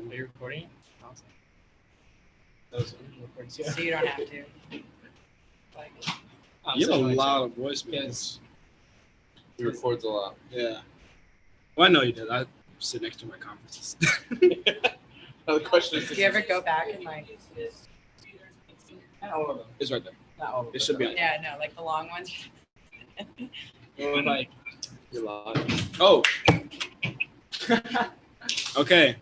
Are you recording it? Awesome. Those recordings, yeah. So you don't have to. Like, You have a lot of voicemails. He records a lot. Yeah. Well, I know you did. I sit next to my conferences. The question is, do you ever go back and like? Not all of them. It's right there. Not all of them. It should be on. Yeah, no, like the long ones. Or like, you're lying. Oh. Okay.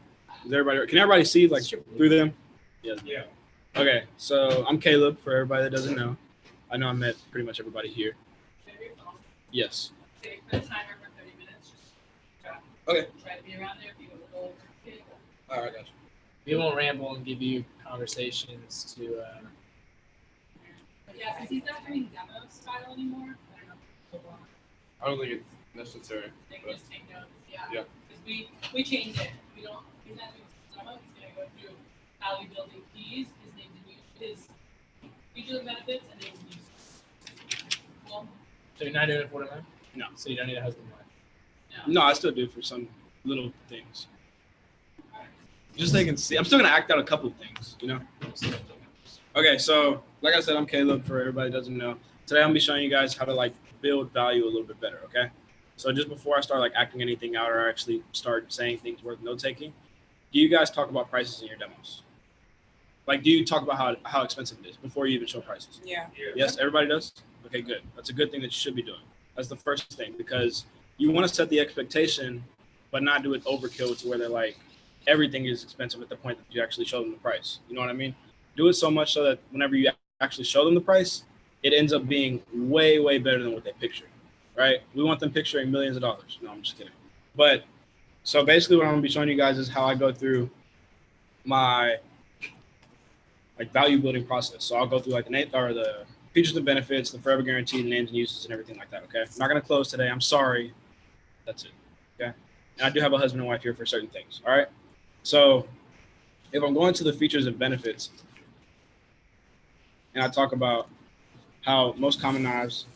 Is everybody? Can everybody see like through them? Yeah. yeah. Okay. So I'm Caleb. For everybody that doesn't know, I know I met pretty much everybody here. Yes. Take the timer for 30 minutes. Okay. Try to be around there if you want to go. All right, gotcha. We won't ramble and give you conversations to. But yeah, since he's not doing demo style anymore, I don't know. I don't think it's necessary. They can But just take notes. Yeah. Yeah. Because we changed it. He's not doing demo. He's gonna go through how we building keys, his names and his features and benefits, and names and uses. Well, So you're not doing it for them? No. So you don't need a husband wife. No, I still do for some little things. Just so they can see. I'm still gonna act out a couple of things, you know. Okay, so like I said, I'm Caleb. For everybody that doesn't know, today I'm gonna be showing you guys how to like build value a little bit better. Okay. So just before I start like acting anything out or actually start saying things worth note taking, do you guys talk about prices in your demos? Like, do you talk about how expensive it is before you even show prices? Yeah. Yes, everybody does? Okay, good. That's a good thing that you should be doing. That's the first thing, because you want to set the expectation, but not do it overkill to where they're like, everything is expensive at the point that you actually show them the price. You know what I mean? Do it so much so that whenever you actually show them the price, it ends up being way, way better than what they picture, right? We want them picturing millions of dollars. No, I'm just kidding. But so basically what I'm gonna be showing you guys is how I go through my like value building process. So I'll go through like the features and benefits, the forever guarantee, the names and uses and everything like that. Okay. I'm not going to close today. I'm sorry. That's it. Okay. And I do have a husband and wife here for certain things. All right. So if I'm going to the features and benefits and I talk about how most common knives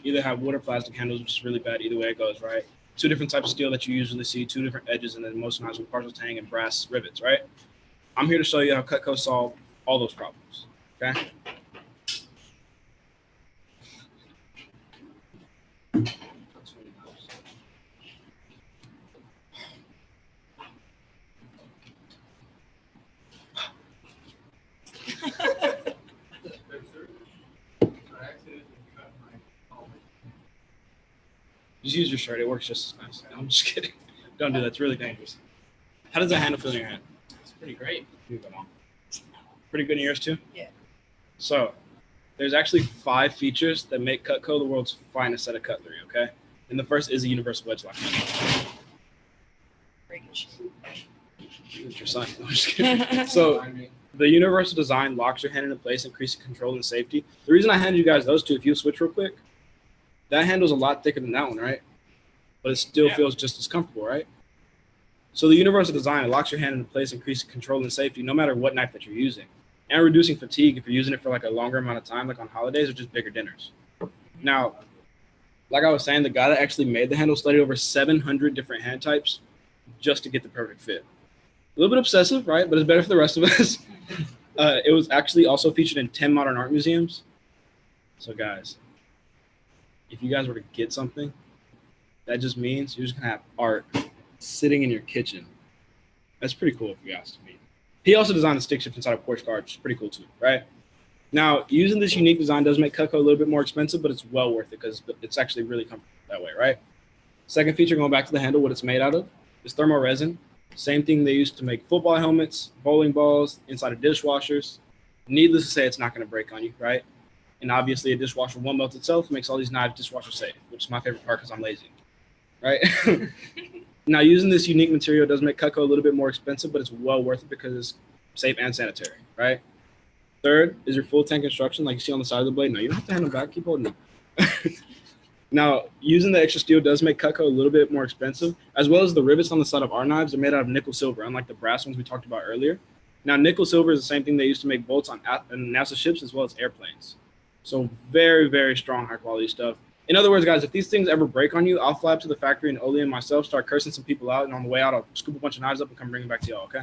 either have wood or plastic handles, which is really bad. Either way it goes, right? Two different types of steel that you usually see, two different edges, and then most knives with partial tang and brass rivets, right? I'm here to show you how Cutco solved all those problems, okay? Just use your shirt. It works just as nice. No, I'm just kidding. Don't do that. It's really dangerous. How does that handle feel in your hand? It's pretty great. Pretty good in yours too? Yeah. So there's actually 5 features that make Cutco the world's finest set of cutlery, okay? And the first is a universal edge lock. It's your son. No, I'm just kidding. So the universal design locks your hand into place, increasing control and safety. The reason I handed you guys those two, if you switch real quick, that handle's a lot thicker than that one, right? But it still feels just as comfortable, right? So the universal design, it locks your hand into place, increasing control and safety, no matter what knife that you're using. And reducing fatigue if you're using it for like a longer amount of time, like on holidays or just bigger dinners. Now, like I was saying, the guy that actually made the handle studied over 700 different hand types just to get the perfect fit. A little bit obsessive, right? But it's better for the rest of us. It was actually also featured in 10 modern art museums. So guys, if you guys were to get something, that just means you're just gonna have art sitting in your kitchen. That's pretty cool if you ask me. He also designed the stick shift inside a porch card, which is pretty cool too, right? Now, using this unique design does make Cutco a little bit more expensive, but it's well worth it because it's actually really comfortable that way, right? Second feature, going back to the handle, what it's made out of is thermal resin. Same thing they used to make football helmets, bowling balls, inside of dishwashers. Needless to say, it's not going to break on you, right? And obviously, a dishwasher won't melt itself, makes all these knives dishwasher safe, which is my favorite part because I'm lazy, right? Now, using this unique material does make Cutco a little bit more expensive, but it's well worth it because it's safe and sanitary, right? Third is your full tank construction, like you see on the side of the blade. No, you don't have to hand them back. Keep holding them. Now, using the extra steel does make Cutco a little bit more expensive, as well as the rivets on the side of our knives are made out of nickel silver, unlike the brass ones we talked about earlier. Now, nickel silver is the same thing they used to make bolts on NASA ships as well as airplanes. So very, very strong, high quality stuff. In other words, guys, if these things ever break on you, I'll fly up to the factory and Oli and myself start cursing some people out, and on the way out, I'll scoop a bunch of knives up and come bring them back to y'all, okay?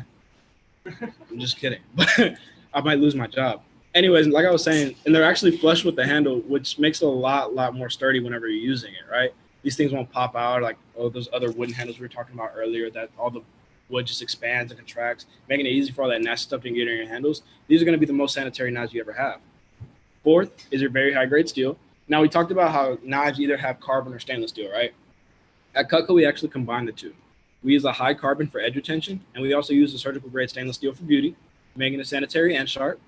I'm just kidding. But I might lose my job. Anyways, like I was saying, and they're actually flush with the handle, which makes it a lot more sturdy whenever you're using it, right? These things won't pop out like those other wooden handles we were talking about earlier that all the wood just expands and contracts, making it easy for all that nasty stuff to get in your handles. These are going to be the most sanitary knives you ever have. Fourth is your very high-grade steel. Now, we talked about how knives either have carbon or stainless steel, right? At Cutco, we actually combine the two. We use a high carbon for edge retention, and we also use the surgical-grade stainless steel for beauty, making it sanitary and sharp.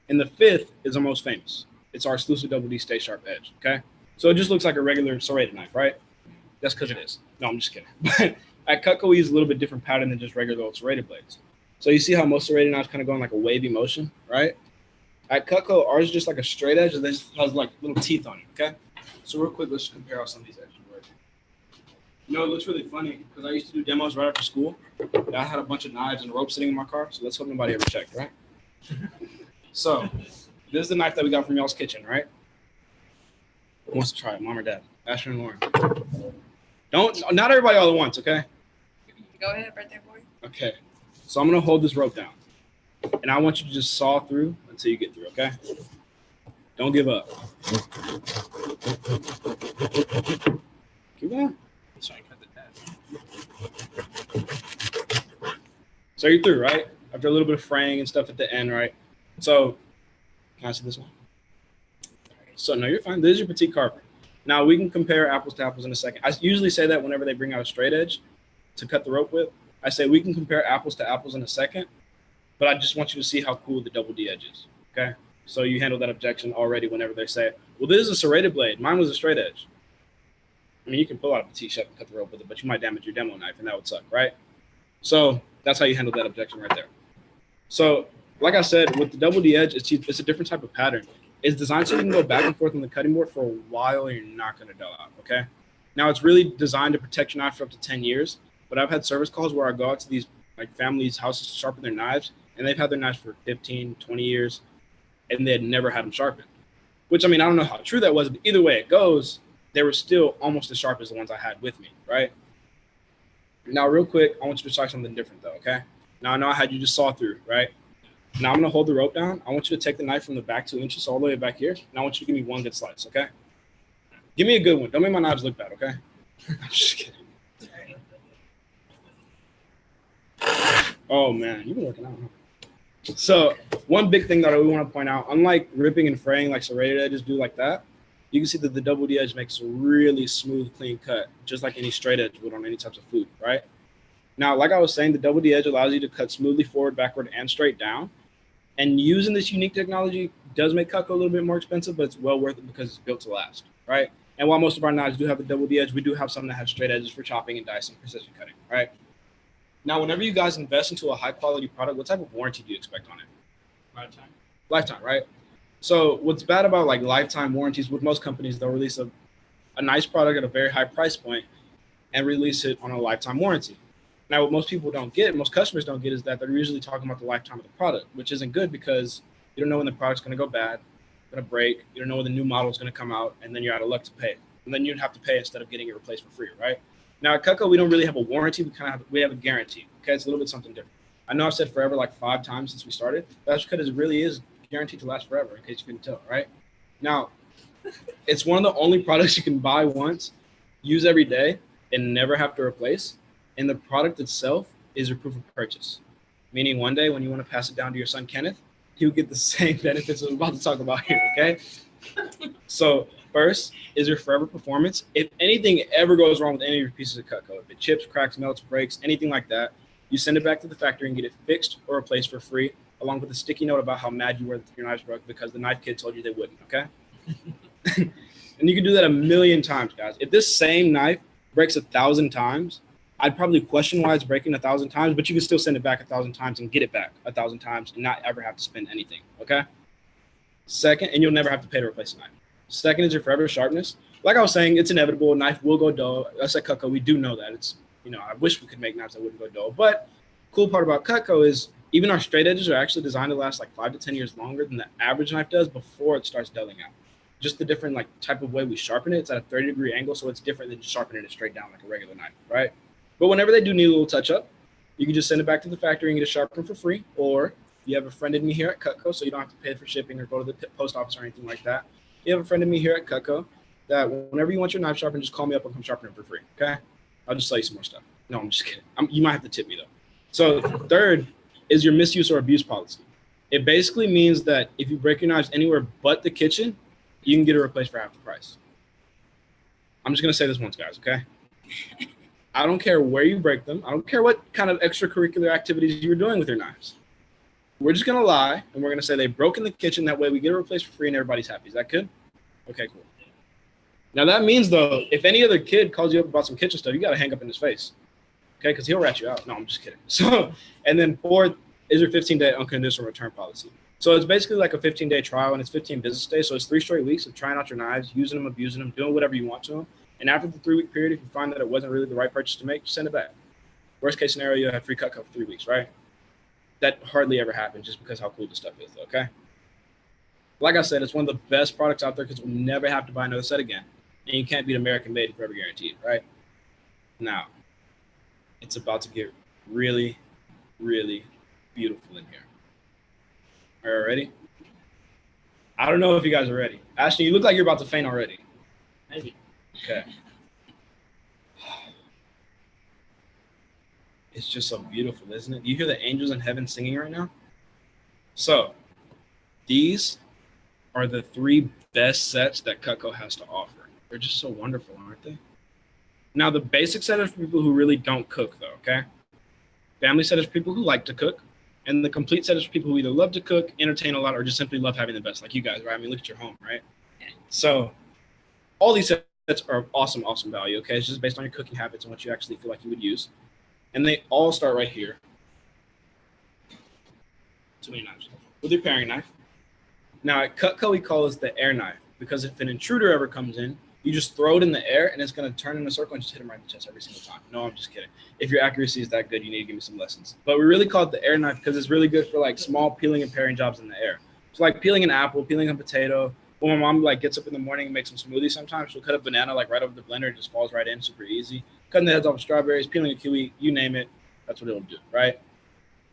And the fifth is our most famous. It's our exclusive Double D Stay Sharp Edge, okay? So it just looks like a regular serrated knife, right? That's because it is. No, I'm just kidding. But at Cutco, we use a little bit different pattern than just regular old serrated blades. So you see how most serrated knives kind of go in like a wavy motion, right? At Cutco, ours is just like a straight edge and then has like little teeth on it, okay? So real quick, let's compare how some of these edges work. You know, it looks really funny because I used to do demos right after school. I had a bunch of knives and a rope sitting in my car, so let's hope nobody ever checked, right? So this is the knife that we got from y'all's kitchen, right? Who wants to try it, mom or dad? Asher and Lauren. Not everybody all at once, okay? Go ahead, birthday boy. Okay. So I'm gonna hold this rope down, and I want you to just saw through until you get through, okay? Don't give up. Keep going. Sorry, cut the tab. So you're through, right? After a little bit of fraying and stuff at the end, right? So, can I see this one? So, no, you're fine. This is your petite carbon. Now, we can compare apples to apples in a second. I usually say that whenever they bring out a straight edge to cut the rope with. I say we can compare apples to apples in a second, but I just want you to see how cool the Double D edge is, okay? So you handle that objection already whenever they say, well, this is a serrated blade. Mine was a straight edge. I mean, you can pull out a petite chef and cut the rope with it, but you might damage your demo knife, and that would suck, right? So that's how you handle that objection right there. So, like I said, with the Double D edge, it's a different type of pattern. It's designed so you can go back and forth on the cutting board for a while and you're not going to dull out, okay? Now, it's really designed to protect your knife for up to 10 years, but I've had service calls where I go out to these like families' houses to sharpen their knives, and they've had their knives for 15, 20 years, and they had never had them sharpened. Which, I mean, I don't know how true that was, but either way it goes, they were still almost as sharp as the ones I had with me, right? Now, real quick, I want you to try something different, though, okay? Now, I know I had you just saw through, right? Now, I'm going to hold the rope down. I want you to take the knife from the back 2 inches all the way back here, and I want you to give me one good slice, okay? Give me a good one. Don't make my knives look bad, okay? I'm just kidding. Oh, man, you've been working out, huh? So, one big thing that I really want to point out, unlike ripping and fraying like serrated edges do like that, you can see that the Double D edge makes a really smooth, clean cut, just like any straight edge would on any types of food, right? Now, like I was saying, the Double D edge allows you to cut smoothly forward, backward, and straight down. And using this unique technology does make Cutco a little bit more expensive, but it's well worth it because it's built to last, right? And while most of our knives do have the Double D edge, we do have some that have straight edges for chopping and dicing, precision cutting, right? Now, whenever you guys invest into a high-quality product, what type of warranty do you expect on it? Lifetime. Lifetime, right? So what's bad about like lifetime warranties with most companies, they'll release a nice product at a very high price point and release it on a lifetime warranty. Now, what most people don't get, most customers don't get, is that they're usually talking about the lifetime of the product, which isn't good because you don't know when the product's going to go bad, going to break, you don't know when the new model is going to come out, and then you're out of luck to pay. And then you'd have to pay instead of getting it replaced for free, right? Now, at Cutco, we don't really have a warranty. We have a guarantee, okay? It's a little bit something different. I know I've said forever like 5 times since we started. That's because it really is guaranteed to last forever, in case you couldn't tell, right? Now, it's one of the only products you can buy once, use every day, and never have to replace. And the product itself is your proof of purchase, meaning one day when you want to pass it down to your son, Kenneth, he'll get the same benefits I'm about to talk about here, okay? So first is your forever performance. If anything ever goes wrong with any of your pieces of Cutco, if it chips, cracks, melts, breaks, anything like that, you send it back to the factory and get it fixed or replaced for free, along with a sticky note about how mad you were that your knives broke because the knife kid told you they wouldn't, okay? And you can do that 1,000,000 times, guys. If this same knife breaks 1,000 times, I'd probably question why it's breaking 1,000 times, but you can still send it back 1,000 times and get it back 1,000 times and not ever have to spend anything, okay? Second, and you'll never have to pay to replace a knife. Second is your forever sharpness. Like I was saying, it's inevitable. A knife will go dull. Us at Cutco, we do know that. It's, you know, I wish we could make knives that wouldn't go dull. But cool part about Cutco is even our straight edges are actually designed to last like 5 to 10 years longer than the average knife does before it starts dulling out. just the different like type of way we sharpen it. It's at a 30-degree angle, so it's different than just sharpening it straight down like a regular knife, right? But whenever they do need a little touch up, you can just send it back to the factory and get it sharpened for free. Or you have a friend of me here at Cutco, so you don't have to pay for shipping or go to the post office or anything like that. You have a friend of me here at Cutco that whenever you want your knife sharpened, just call me up and come sharpen it for free, okay? I'll just sell you some more stuff. No, I'm just kidding. You might have to tip me, though. So third is your misuse or abuse policy. It basically means that if you break your knives anywhere but the kitchen, you can get it replaced for half the price. I'm just going to say this once, guys, okay? I don't care where you break them. I don't care what kind of extracurricular activities you're doing with your knives. We're just going to lie, and we're going to say they broke in the kitchen. That way we get it replaced for free and everybody's happy. Is that good? Okay, cool. Now, that means, though, if any other kid calls you up about some kitchen stuff, you got to hang up in his face, okay, because he'll rat you out. No, I'm just kidding. So, and then fourth is your 15-day unconditional return policy. So it's basically like a 15-day trial, and it's 15 business days. So it's 3 straight weeks of trying out your knives, using them, abusing them, doing whatever you want to them. And after the 3-week period, if you find that it wasn't really the right purchase to make, just send it back. Worst case scenario, you have free Cutco for 3 weeks, right? That hardly ever happens just because how cool the stuff is, okay? Like I said, it's one of the best products out there because we'll never have to buy another set again. And you can't beat American made forever guaranteed, right? Now, it's about to get really, really beautiful in here. Are you ready? I don't know if you guys are ready. Ashton, you look like you're about to faint already. Maybe. Okay. It's just so beautiful, isn't it? Do you hear the angels in heaven singing right now? So, these are the 3 best sets that Cutco has to offer. They're just so wonderful, aren't they? Now, the basic set is for people who really don't cook, though, okay? Family set is for people who like to cook. And the complete set is for people who either love to cook, entertain a lot, or just simply love having the best, like you guys, right? I mean, look at your home, right? So all these sets are awesome, awesome value, okay? It's just based on your cooking habits and what you actually feel like you would use. And they all start right here. Too many knives. With your paring knife. Now, at Cutco, we call this the air knife because if an intruder ever comes in, you just throw it in the air and it's going to turn in a circle and just hit him right in the chest every single time. No, I'm just kidding. If your accuracy is that good, you need to give me some lessons. But we really call it the air knife because it's really good for like small peeling and paring jobs in the air. So like peeling an apple, peeling a potato. When my mom like gets up in the morning and makes some smoothies sometimes, she'll cut a banana like right over the blender. It just falls right in, super easy. Cutting the heads off of strawberries, peeling a kiwi, you name it. That's what it'll do, right?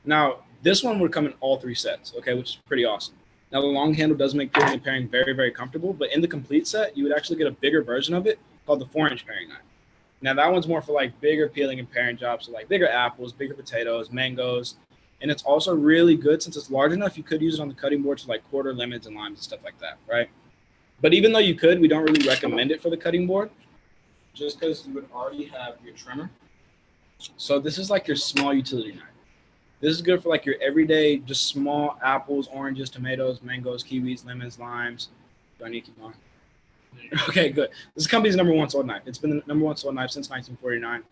Now, this one would come in all 3 sets, okay, which is pretty awesome. Now, the long handle does make peeling and paring very, very comfortable, but in the complete set, you would actually get a bigger version of it called the 4-inch paring knife. Now, that one's more for like bigger peeling and paring jobs, so like bigger apples, bigger potatoes, mangoes, and it's also really good since it's large enough, you could use it on the cutting board to like quarter lemons and limes and stuff like that, right? But even though you could, we don't really recommend it for the cutting board just because you would already have your trimmer. So this is like your small utility knife. This is good for like your everyday, just small apples, oranges, tomatoes, mangoes, kiwis, lemons, limes. Do I need to keep going? Okay, good. This company's #1 sold knife. It's been the #1 sold knife since 1949.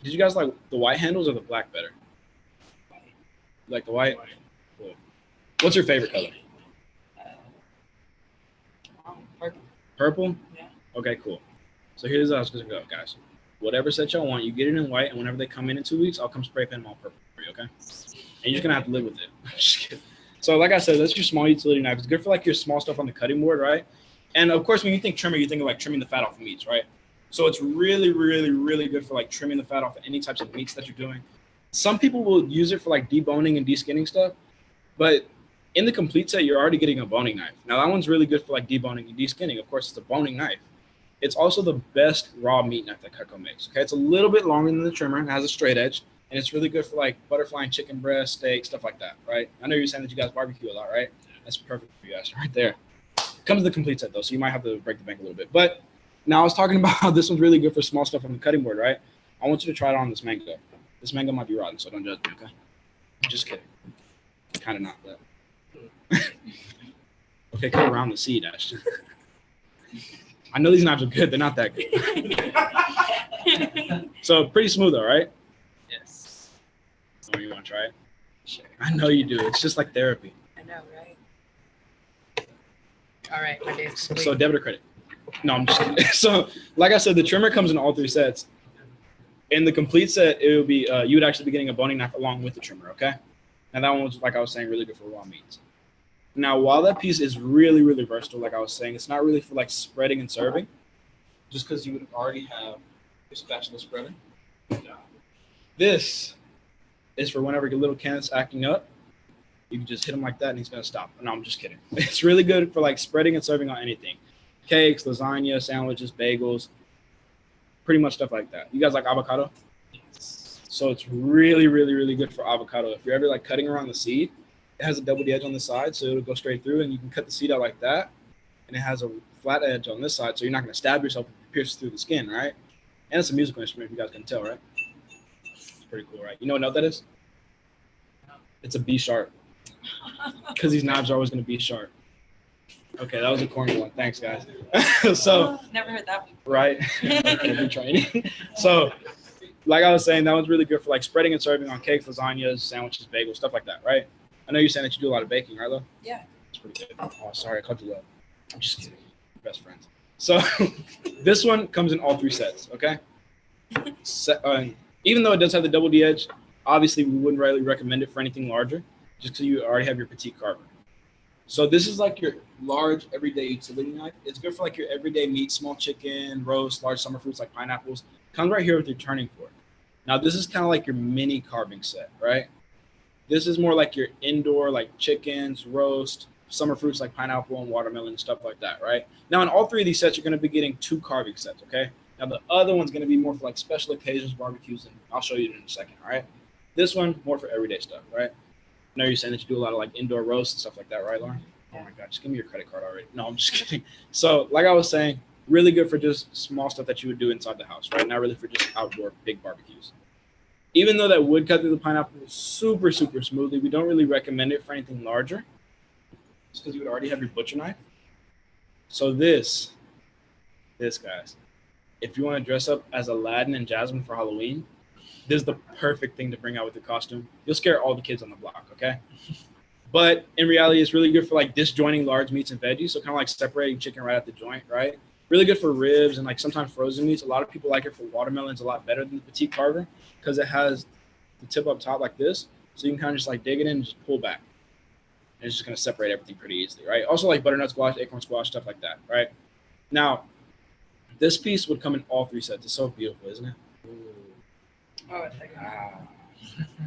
Did you guys like the white handles or the black better? Like the white? Cool. What's your favorite color? Purple. Purple? Yeah. Okay, cool. So here's how it's going to go, guys. Whatever set y'all want, you get it in white, and whenever they come in 2 weeks, I'll come spray paint them all purple for you, okay? And you're just going to have to live with it. I'm just kidding. So like I said, that's your small utility knife. It's good for like your small stuff on the cutting board, right? And of course, when you think trimmer, you think of like trimming the fat off of meats, right? So it's really, really, really good for like trimming the fat off of any types of meats that you're doing. Some people will use it for like deboning and deskinning stuff, but in the complete set, you're already getting a boning knife. Now that one's really good for like deboning and deskinning. Of course, it's a boning knife. It's also the best raw meat knife that Cutco makes. Okay, it's a little bit longer than the trimmer and has a straight edge, and it's really good for like butterfly and chicken breast, steak, stuff like that, right? I know you're saying that you guys barbecue a lot, right? That's perfect for you guys right there. Comes with the complete set though, so you might have to break the bank a little bit. But now I was talking about how this one's really good for small stuff on the cutting board, right? I want you to try it on this mango. This mango might be rotten, so don't judge me, okay? I'm just kidding. Kind of not, but. Okay, cut around the seed, Ashton. I know these knives are good. They're not that good. So pretty smooth, though, right? Yes. Oh, you want to try it? Sure. I know you do. It's just like therapy. I know, right? All right, my day's complete. So debit or credit? No, I'm just kidding. So like I said, the trimmer comes in all 3 sets. In the complete set, it would be you would actually be getting a boning knife along with the trimmer, okay? And that one was, like I was saying, really good for raw meats. Now, while that piece is really, really versatile, like I was saying, it's not really for like spreading and serving, just because you would already have your spatula spreading. This is for whenever your little can's acting up, you can just hit him like that and he's gonna stop. No, I'm just kidding. It's really good for like spreading and serving on anything. Cakes, lasagna, sandwiches, bagels, pretty much stuff like that. You guys like avocado? Yes. So it's really, really, really good for avocado. If you're ever like cutting around the seed, it has a double edge on the side, so it'll go straight through, and you can cut the seed out like that, and it has a flat edge on this side, so you're not gonna stab yourself if it pierces through the skin, right? And it's a musical instrument, if you guys can tell, right? It's pretty cool, right? You know what note that is? It's a B sharp, because these knives are always gonna be sharp. Okay, that was a corny one. Thanks, guys. So, Never heard that one. right? Okay, training. So, like I was saying, that one's really good for like spreading and serving on cakes, lasagnas, sandwiches, bagels, stuff like that, right? I know you're saying that you do a lot of baking, right, Lo? Yeah. That's pretty good. Oh, sorry, I called you Lo. I'm just kidding. We're best friends. So, this one comes in all 3 sets, okay? Even though it does have the double D edge, obviously we wouldn't really recommend it for anything larger, just because you already have your petite carver. So this is like your large everyday utility knife. It's good for like your everyday meat, small chicken, roast, large summer fruits like pineapples. Comes right here with your turning fork. Now this is kind of like your mini carving set, right? This is more like your indoor, like chickens, roast, summer fruits like pineapple and watermelon and stuff like that, right? Now in all 3 of these sets, you're going to be getting 2 carving sets, okay? Now the other one's going to be more for like special occasions, barbecues, and I'll show you in a second, all right? This one, more for everyday stuff, right? I know you're saying that you do a lot of like indoor roasts and stuff like that, right, Lauren? Oh my God, just give me your credit card already. No, I'm just kidding. So like I was saying, really good for just small stuff that you would do inside the house, right? Not really for just outdoor big barbecues. Even though that would cut through the pineapple super, super smoothly, we don't really recommend it for anything larger. Just because you would already have your butcher knife. So this guys, if you want to dress up as Aladdin and Jasmine for Halloween, this is the perfect thing to bring out with your costume. You'll scare all the kids on the block, okay? But in reality, it's really good for like disjointing large meats and veggies. So kind of like separating chicken right at the joint, right? Really good for ribs and like sometimes frozen meats. A lot of people like it for watermelons a lot better than the petite carver because it has the tip up top like this. So you can kind of just like dig it in and just pull back. And it's just going to separate everything pretty easily, right? Also like butternut squash, acorn squash, stuff like that, right? Now, this piece would come in all 3 sets. It's so beautiful, isn't it? Oh, it's like,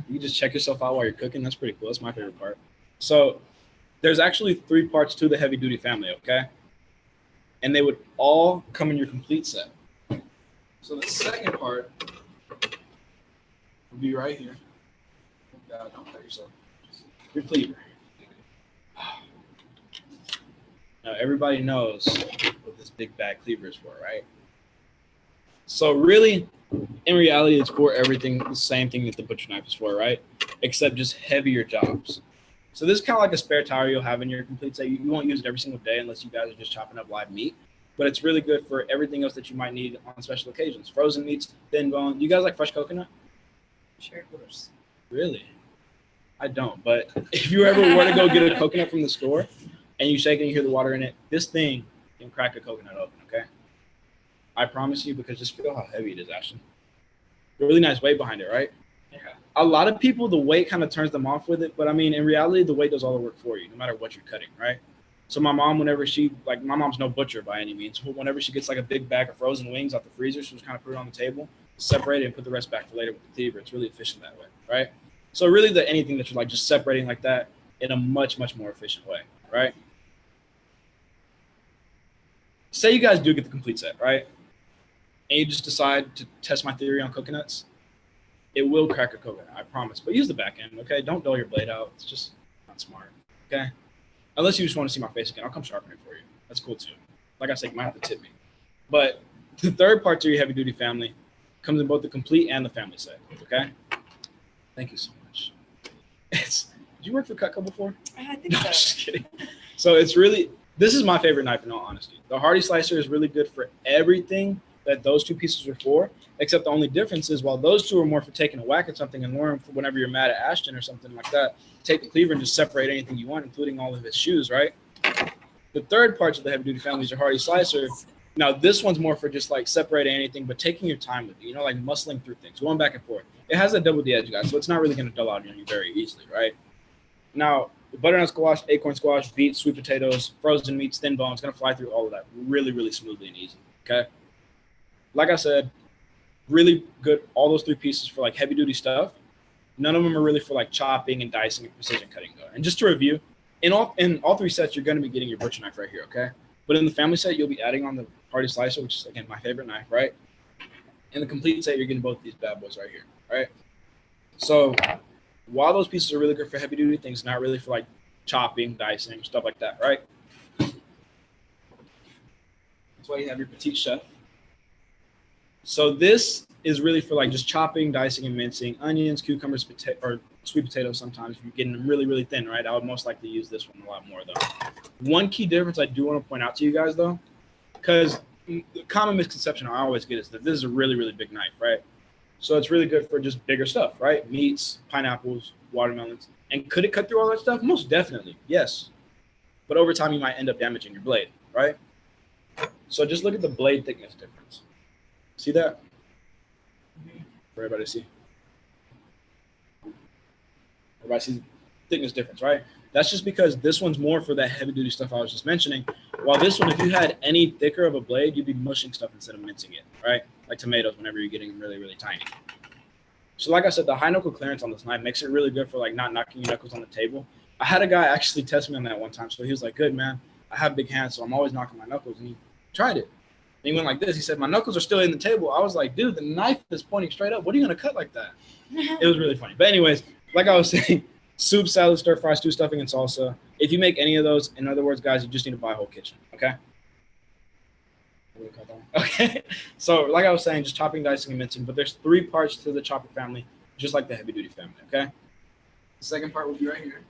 You just check yourself out while you're cooking. That's pretty cool. That's my favorite part. So there's actually 3 parts to the heavy duty family, okay? And they would all come in your complete set. So the second part would be right here. Oh God, don't cut yourself. Your cleaver. Now everybody knows what this big bag cleaver is for, right? So really, in reality, it's for everything, the same thing that the butcher knife is for, right? Except just heavier jobs. So this is kind of like a spare tire you'll have in your complete set. You won't use it every single day unless you guys are just chopping up live meat. But it's really good for everything else that you might need on special occasions. Frozen meats, thin bone. You guys like fresh coconut? sure, of course. Really? I don't. But if you ever were to go get a coconut from the store and you shake it and you hear the water in it, this thing can crack a coconut open, okay? I promise you, because just feel how heavy it is, Ashton. Really nice weight behind it, right? Yeah. A lot of people, the weight kind of turns them off with it. But I mean, in reality, the weight does all the work for you, no matter what you're cutting, right? So my mom, whenever my mom's no butcher by any means, but whenever she gets like a big bag of frozen wings out the freezer, she'll just kind of put it on the table, separate it, and put the rest back for later with the cleaver. It's really efficient that way, right? So really, anything that you're like just separating like that in a much, much more efficient way, right? Say you guys do get the complete set, right? And you just decide to test my theory on coconuts. It will crack a coconut, I promise. But use the back end, okay? Don't dull your blade out. It's just not smart, okay? Unless you just want to see my face again, I'll come sharpen it for you. That's cool too. Like I said, you might have to tip me. But the third part to your heavy duty family comes in both the complete and the family set, okay? Thank you so much. Did you work for Cutco before? I think No, so. I'm just kidding. So it's really, this is my favorite knife in all honesty. The Hardy Slicer is really good for everything that those 2 pieces are for, except the only difference is while those 2 are more for taking a whack at something and Lauren, for whenever you're mad at Ashton or something like that, take the cleaver and just separate anything you want, including all of his shoes, right? The third part of the heavy duty family is your Hardy Slicer. Now this one's more for just like separating anything, but taking your time with it, you know, like muscling through things, going back and forth. It has a double D edge, guys, so it's not really going to dull out on you very easily, right? Now, butternut squash, acorn squash, beets, sweet potatoes, frozen meats, thin bone. It's gonna fly through all of that really, really smoothly and easy. Okay. Like I said, really good. All those 3 pieces for like heavy duty stuff. None of them are really for like chopping and dicing and precision cutting though. And just to review, in all 3 sets, you're gonna be getting your butcher knife right here. Okay. But in the family set, you'll be adding on the party slicer, which is again my favorite knife, right? In the complete set, you're getting both these bad boys right here, right? So while those pieces are really good for heavy duty things, not really for like chopping, dicing, stuff like that, right? That's why you have your petite chef. So this is really for like just chopping, dicing, and mincing onions, cucumbers, or sweet potatoes. Sometimes if you're getting them really, really thin, right? I would most likely use this one a lot more though. One key difference I do want to point out to you guys though, because the common misconception I always get is that this is a really, really big knife, right? So it's really good for just bigger stuff, right? Meats, pineapples, watermelons. And could it cut through all that stuff? Most definitely, yes. But over time, you might end up damaging your blade, right? So just look at the blade thickness difference. See that? For everybody to see. Everybody sees the thickness difference, right? That's just because this one's more for that heavy duty stuff I was just mentioning. While this one, if you had any thicker of a blade, you'd be mushing stuff instead of mincing it, right? Like tomatoes whenever you're getting really, really tiny. So like I said, the high knuckle clearance on this knife makes it really good for like not knocking your knuckles on the table. I had a guy actually test me on that one time. So he was like, good, man. I have big hands, so I'm always knocking my knuckles. And he tried it. And he went like this. He said, my knuckles are still in the table. I was like, dude, the knife is pointing straight up. What are you going to cut like that? It was really funny. But anyways, like I was saying, soup, salad, stir fry, stew, stuffing, and salsa. If you make any of those, in other words, guys, you just need to buy a whole kitchen, okay? Okay. So like I was saying, just chopping, dicing, and mincing. But there's 3 parts to the chopper family, just like the heavy duty family, okay? The second part will be right here.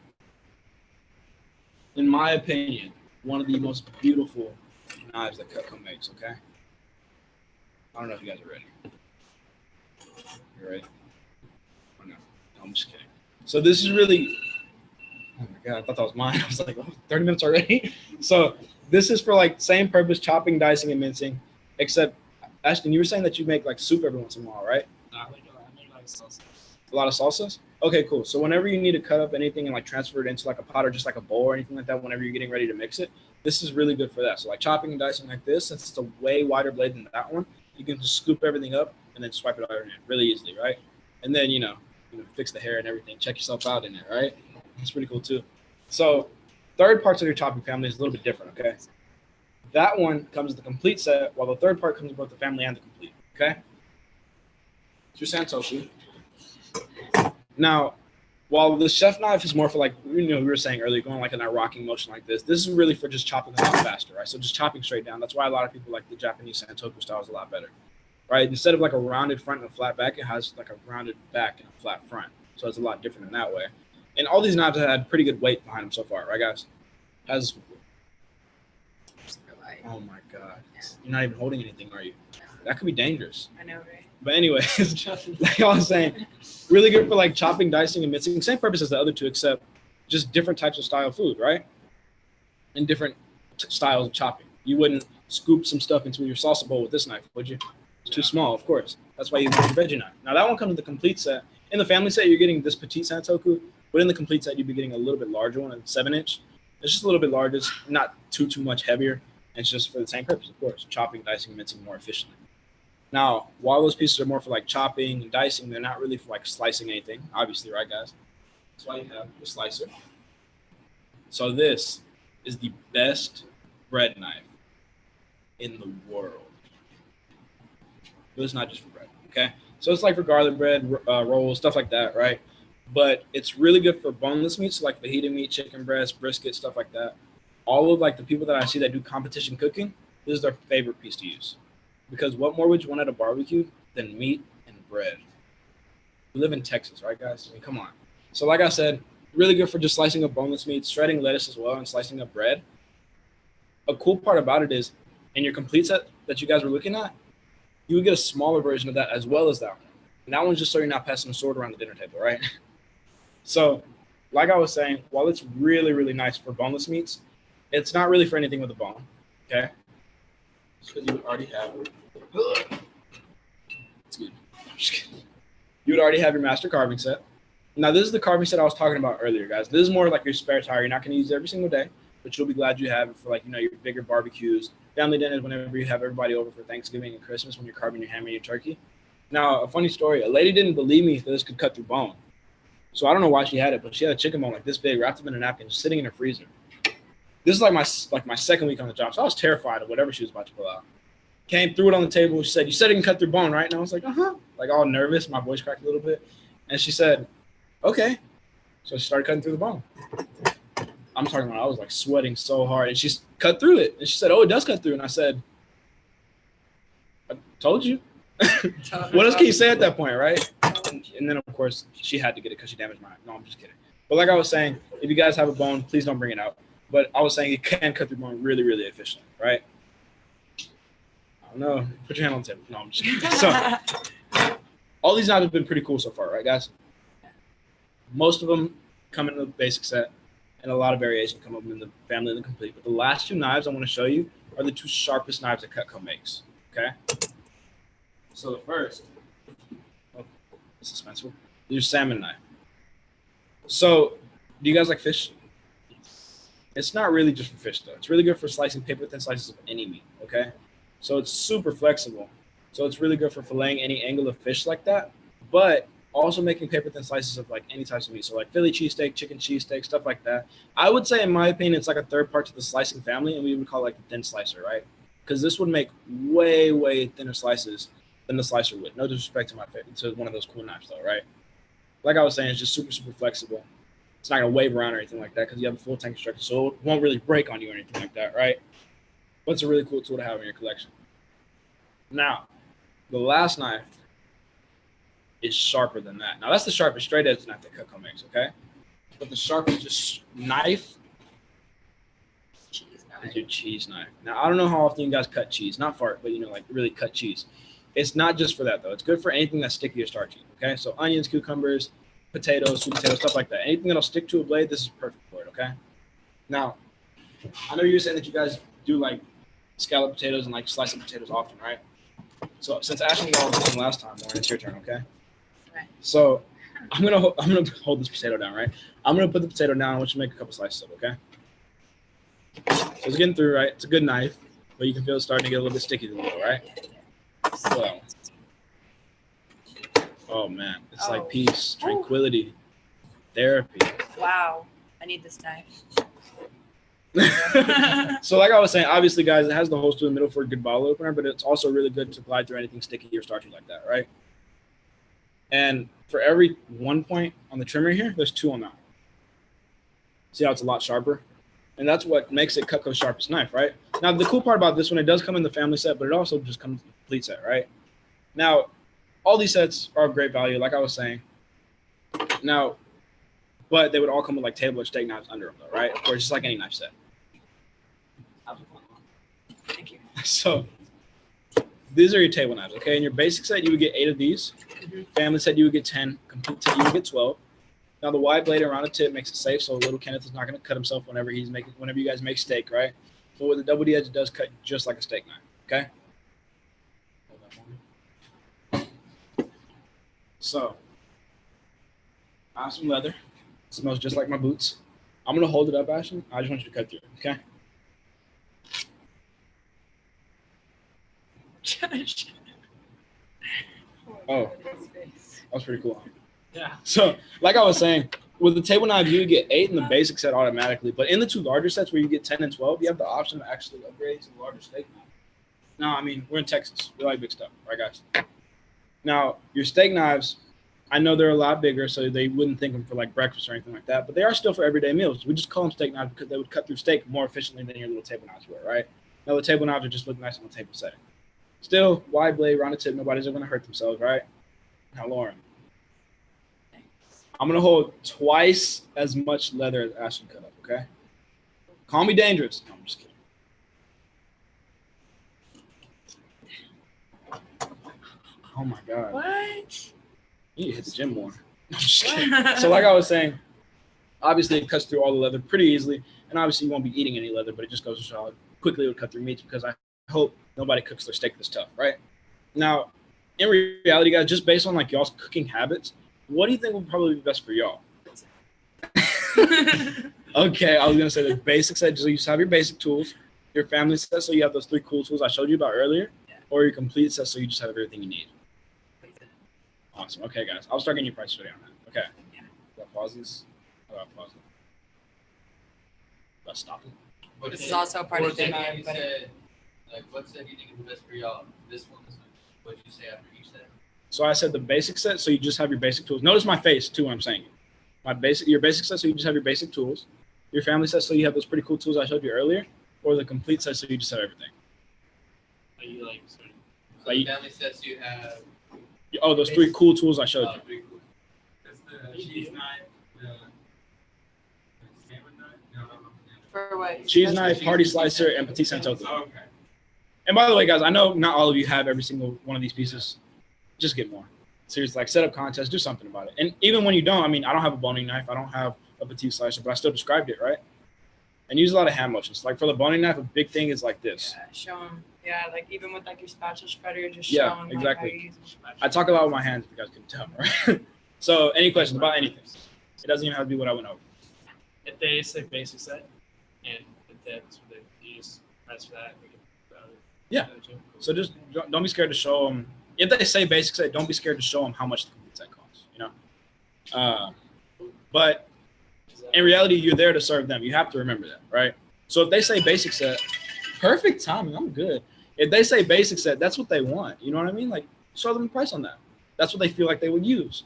In my opinion, one of the most beautiful knives that Cutco makes, okay? I don't know if you guys are ready. You ready? Oh, no, I'm just kidding. So this is really, oh my God, I thought that was mine. I was like, oh, 30 minutes already? So this is for like same purpose, chopping, dicing, and mincing, except, Ashton, you were saying that you make like soup every once in a while, right? I make like salsa. A lot of salsas? Okay, cool. So whenever you need to cut up anything and like transfer it into like a pot or just like a bowl or anything like that, whenever you're getting ready to mix it, this is really good for that. So like chopping and dicing like this, since it's a way wider blade than that one, you can just scoop everything up and then swipe it out in it really easily, right? And then, you know, fix the hair and everything. Check yourself out in it, right? It's pretty cool too. So third parts of your chopping family is a little bit different, okay? That one comes with the complete set, while the third part comes with both the family and the complete, okay? It's your santoku. Now, while the chef knife is more for like, you know, we were saying earlier, going like in that rocking motion like this is really for just chopping them out faster, right? So just chopping straight down. That's why a lot of people like the Japanese santoku style is a lot better, right? Instead of like a rounded front and a flat back, it has like a rounded back and a flat front. So it's a lot different in that way. And all these knives have had pretty good weight behind them so far, right, guys? Oh my God. You're not even holding anything, are you? That could be dangerous. I know, right? But anyways, like I was saying, really good for like chopping, dicing, and mincing. Same purpose as the other two, except just different types of style of food, right? And different styles of chopping. You wouldn't scoop some stuff into your salsa bowl with this knife, would you? It's too small, of course. That's why you use your veggie knife. Now that one comes with the complete set. In the family set, you're getting this petite santoku, but in the complete set, you'd be getting a little bit larger one, a 7-inch. It's just a little bit larger. It's not too much heavier. It's just for the same purpose, of course, chopping, dicing, and mincing more efficiently. Now, while those pieces are more for like chopping and dicing, they're not really for like slicing anything, obviously, right, guys? That's why you have your slicer. So this is the best bread knife in the world. But it's not just for bread, okay? So it's like for garlic bread, rolls, stuff like that, right? But it's really good for boneless meats, like fajita meat, chicken breast, brisket, stuff like that. All of like the people that I see that do competition cooking, this is their favorite piece to use. Because what more would you want at a barbecue than meat and bread? We live in Texas, right, guys? I mean, come on. So like I said, really good for just slicing up boneless meat, shredding lettuce as well, and slicing up bread. A cool part about it is, in your complete set that you guys were looking at, you would get a smaller version of that as well as that one. And that one's just so you're not passing a sword around the dinner table, right? So, like I was saying, while it's really, really nice for boneless meats, it's not really for anything with a bone, okay? Because you would already have it's good. I'm just kidding. You would already have your master carving set, Now, this is the carving set I was talking about earlier, guys. This is more like your spare tire. You're not going to use it every single day, but you'll be glad you have it for, like, you know, your bigger barbecues, family dinners, whenever you have everybody over for Thanksgiving and Christmas when you're carving your ham and your turkey. Now, a funny story. A lady didn't believe me that this could cut through bone. So I don't know why she had it, but she had a chicken bone like this big, wrapped up in a napkin, just sitting in her freezer. This is like my second week on the job, so I was terrified of whatever she was about to pull out. Came, threw it on the table. She said, "You said it can cut through bone, right?" And I was like, "Uh-huh." Like all nervous. My voice cracked a little bit. And she said, "Okay." So she started cutting through the bone. I'm talking about I was like sweating so hard. And she cut through it. And she said, "Oh, it does cut through." And I said, "I told you." What else can you say at that point, right? And then, of course, she had to get it because she damaged mine. No, I'm just kidding. But like I was saying, if you guys have a bone, please don't bring it out. But I was saying it can cut through bone really, really efficiently, right? I don't know. Put your hand on the table. No, I'm just kidding. So, all these knives have been pretty cool so far, right, guys? Most of them come in the basic set, and a lot of variation come up in the family and the complete. But the last two knives I want to show you are the two sharpest knives that Cutco makes, okay? So the first, it's suspenseful, your salmon knife. So, do you guys like fish? It's not really just for fish, though. It's really good for slicing paper-thin slices of any meat, okay? So it's super flexible. So it's really good for filleting any angle of fish like that, but also making paper-thin slices of like any types of meat. So like Philly cheesesteak, chicken cheesesteak, stuff like that. I would say, in my opinion, it's like a third part to the slicing family, and we would call it like the thin slicer, right? Because this would make way, way thinner slices than the slicer would. No disrespect to one of those cool knives, though, right? Like I was saying, it's just super, super flexible. It's not going to wave around or anything like that because you have a full tank structure, so it won't really break on you or anything like that, right? But it's a really cool tool to have in your collection. Now, the last knife is sharper than that. Now, that's the sharpest straight edge knife that Cutco makes, okay? But the sharpest just knife is your cheese knife. Now, I don't know how often you guys cut cheese. Not fart, but, you know, like really cut cheese. It's not just for that, though. It's good for anything that's sticky or starchy, okay? So onions, cucumbers, potatoes, sweet potatoes, stuff like that. Anything that'll stick to a blade, this is perfect for it, okay? Now, I know you're saying that you guys do, like, scallop potatoes and, like, slicing potatoes often, right? So since Ashley did all this one last time, Lauren, it's your turn, okay? Right. So I'm gonna hold this potato down, right? I'm gonna put the potato down. I want you to make a couple slices of it, okay? So it's getting through, right? It's a good knife, but you can feel it starting to get a little bit sticky, right? So, oh man, it's like peace, tranquility, therapy. Wow, I need this knife. So like I was saying, obviously, guys, it has the holes to the middle for a good bottle opener, but it's also really good to glide through anything sticky or starchy like that, right? And for every 1 point on the trimmer here, there's 2 on that one. See how it's a lot sharper? And that's what makes it Cutco's sharpest knife, right? Now, the cool part about this one, it does come in the family set, but it also just comes in the complete set, right? Now, all these sets are of great value, like I was saying. Now, but they would all come with like table or steak knives under them, though, right? Or just like any knife set. Thank you. So these are your table knives, okay? In your basic set, you would get 8 of these. Family set, you would get 10. Complete set, you would get 12. Now the wide blade around the tip makes it safe, so little Kenneth is not going to cut himself whenever you guys make steak, right? But with the double D edge, it does cut just like a steak knife, okay? So I have some leather. It smells just like my boots. I'm going to hold it up, Ashton. I just want you to cut through it, okay? Oh, that was pretty cool. Yeah. So, like I was saying, with the table knives, you would get 8 in the basic set automatically. But in the 2 larger sets where you get 10 and 12, you have the option to actually upgrade to the larger steak knife. Now, I mean, we're in Texas. We like big stuff, right, guys? Now, your steak knives, I know they're a lot bigger, so they wouldn't think them for like breakfast or anything like that. But they are still for everyday meals. We just call them steak knives because they would cut through steak more efficiently than your little table knives were, right? Now, the table knives are just look nice on the table setting. Still, wide blade, rounded tip, nobody's ever going to hurt themselves, right? Now, Lauren, I'm going to hold twice as much leather as Ashton cut up, okay? Call me dangerous. No, I'm just kidding. Oh, my God. What? You need to hit the gym more. I'm just kidding. So like I was saying, obviously it cuts through all the leather pretty easily, and obviously you won't be eating any leather, but it just goes to show how quickly it would cut through meats because I hope nobody cooks their steak this tough, right? Now, in reality, guys, just based on like y'all's cooking habits, What do you think would probably be best for y'all? Okay, I was gonna say the basic set, so you just have your basic tools, your family set, so you have those 3 cool tools I showed you about earlier, or your complete set, so you just have everything you need. Awesome. Okay, guys, I'll start getting your price ready on that. Okay. Yeah. Got pauses. How about pause it? Let's stop it. But This hey, is also a part of towards the demo, end, you but- said, like, what set do you think is the best for y'all? This one. What did you say after each set? So I said the basic set, so you just have your basic tools. Notice my face too when I'm saying it. Your basic set, so you just have your basic tools. Your family set, so you have those pretty cool tools I showed you earlier, or the complete set, so you just have everything. Are you like sort of So Like- the family sets you have. Oh, those 3 cool tools I showed you. Pretty cool. that's the cheese knife, the sandwich knife? No. For what? Cheese knife, party slicer, and petit santoku. Oh, okay. And by the way, guys, I know not all of you have every single one of these pieces. Just get more. Seriously, like set up contests, do something about it. And even when you don't, I mean, I don't have a boning knife, I don't have a petite slicer, but I still described it, right? And use a lot of hand motions. Like for the boning knife, a big thing is like this. Yeah, show them. Yeah, like even with like your spatula spreader, just Yeah, show them exactly. like, how you use it. I talk a lot with my hands, if you guys can tell, right? So any questions about anything? It doesn't even have to be what I went over. If they say basic set, and if that's what they use, price for that, we can. Yeah. So just don't be scared to show them. If they say basic set, don't be scared to show them how much the complete set costs, you know? But in reality, you're there to serve them. You have to remember that, right? So if they say basic set, perfect timing, I'm good. If they say basic set, that's what they want. You know what I mean? Like, show them the price on that. That's what they feel like they would use.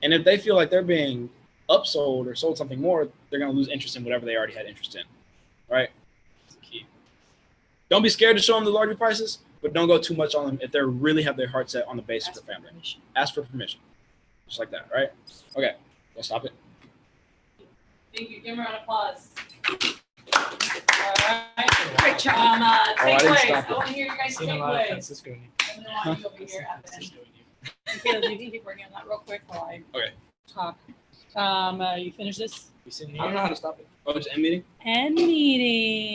And if they feel like they're being upsold or sold something more, they're going to lose interest in whatever they already had interest in, right? That's the key. Don't be scared to show them the larger prices, but don't go too much on them if they really have their heart set on the basic for family. Ask for permission. Just like that, right? Okay, let's stop it. Thank you. Give him a round of applause. All right. Great job. I didn't Takeaways. stop I want to hear you guys' Seen a lot of takeaways. Francisco. And then I want you over here at the end. You Caleb, you can keep working on that real quick while I Okay. talk. You finish this? seen I don't know how to stop it. Oh, it's end meeting? End meeting.